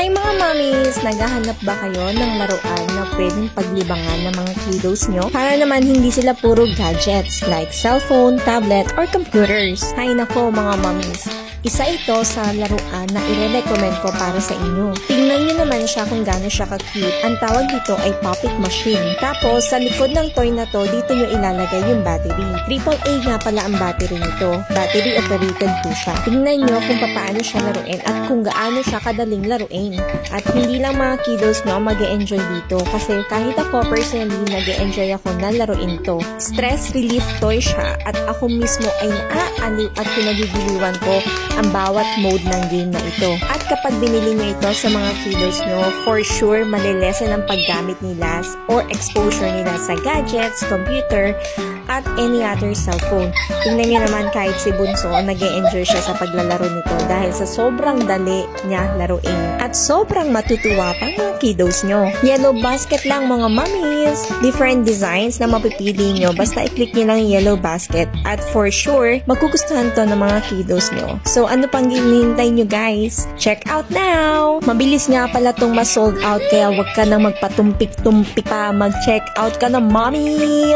Hi mga mommies! Naghahanap ba kayo ng laruan na pwedeng paglibangan ng mga kiddos nyo? Para naman hindi sila puro gadgets like cellphone, tablet, or computers. Hay nako mga mommies! Isa ito sa laruan na i-recommend ko para sa inyo. Tingnan nyo naman siya kung gaano siya ka-cute. Ang tawag dito ay Puppet Machine. Tapos, sa likod ng toy na to, dito nyo ilalagay yung battery. AAA nga pala ang battery nito. Battery operated po siya. Tingnan nyo kung paano siya laruin at kung gaano siya kadaling laruin. At hindi lang mga kiddos nyo mag-e-enjoy dito. Kasi kahit ako personally, nag-e-enjoy ako na laruin to. Stress relief toy siya at ako mismo ay naaaliw at pinagigiliwan ko ang bawat mode ng game na ito. At kapag binili nyo ito sa mga kiddos nyo, for sure, malilesen ang paggamit nila or exposure nila sa gadgets, computer, at any other cellphone. Tingnan nyo naman kahit si Bunso, nag-e-enjoy siya sa paglalaro nito dahil sa sobrang dali niya laruin. At sobrang matutuwa pang mga kiddos nyo. Yellow basket lang mga mommies. Different designs na mapipili nyo. Basta i-click nyo lang yung yellow basket. At for sure, magugustuhan to ng mga kiddos nyo. So ano pang hinihintay nyo guys? Check out now! Mabilis nga pala tong ma-sold out kaya wag ka nang magpatumpik-tumpik pa. Mag-check out ka na mommy!